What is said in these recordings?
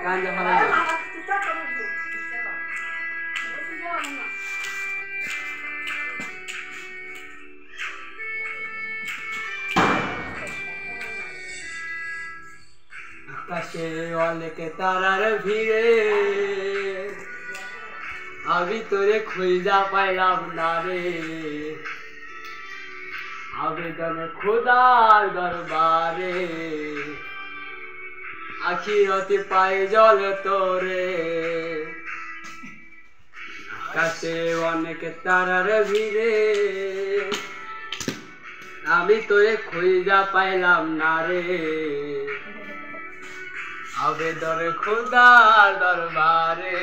গাঞ্জা ফেলা না। আকাশে অনেক তারার ভিড়ে আমি তোরে খুঁজা পাইলাম না রে, আবেদন খোদার দরবারে আখিরাতে পাই জল তোরে। আকাশে অনেক তারার ভিড়ে আমি তোরে খুঁজা পাইলাম না রে, আবেদন খোদার দরবারে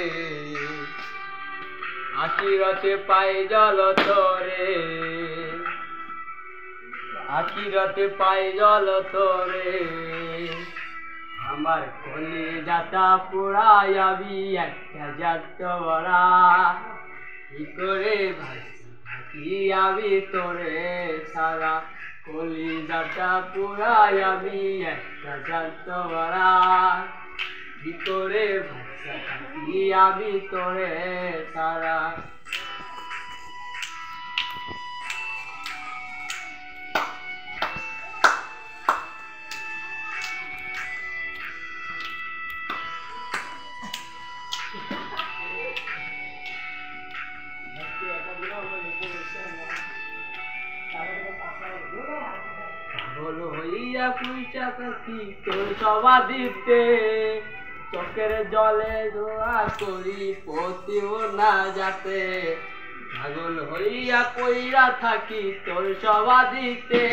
আখিরাতে পাই জল তোরে, আখিরাতে পাই জল তোরে। আমার কলিজাটা পুরাইয়াবি একটা জাত বড়া, কি করে ভাসি আমি তোরে সারা। কলিজাটা পুরাইয়াবি একটা জাত বড়া, কি করে ভাসি আমি তোরে সারা। পাগল হইয়া পুইটা থাকি তোর সভা দিতে, চোখের জলে দোয়া করি পতিও না যাতে। পাগল হইয়া কইরা থাকি তোর সভা দিতে,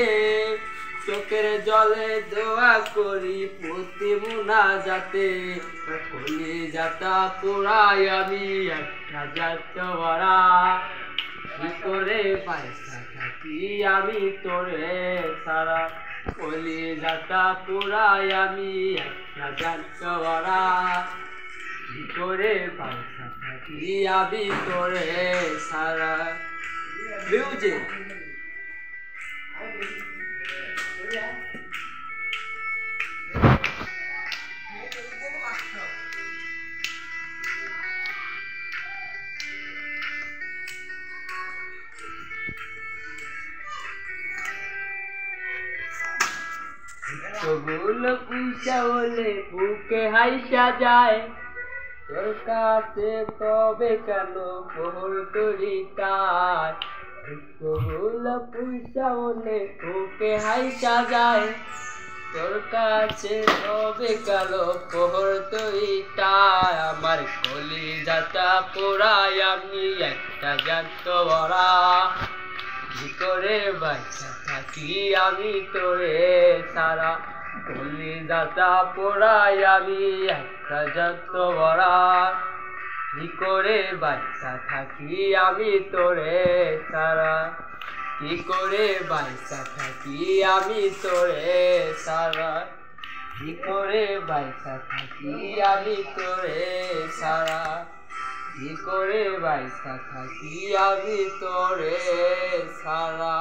চোখের জলে দোয়া করি পতিও না যাতে। কলিজাটা পুরাই আমি একটা জাত ভরা, কি করে পয়সা থাকি আমি তোরে সারা। কলিজাটা পুরাই আমি একটা জাত ভরা, কি করে পয়সা থাকি আমি তোরে সারা। মিউজিক গুলো পুইসা হলে বুকে হাইসা যায়, তোর কাছে তবে কেন পোহর তরিকায়। গুলো পুইসা হলে বুকে হাইসা যায়, তোর কাছে তবে কেন পোহর তরিকায়। আমার কলিজাটা পোড়াই আমি একটা জাত ভরা, কি করে বাঁচা থাকি আমি তোরে সারা। কলিজাটা পোড়াই আমি একটা জাত ভরা, কি করে বাঁচা থাকি আমি তোরে সারা। কি করে বাঁচা থাকি আমি তোরে সারা, কি করে বাঁচা থাকি আমি তোরে সারা। কি করে বাঁচা থাকি আমি তোরে সারা।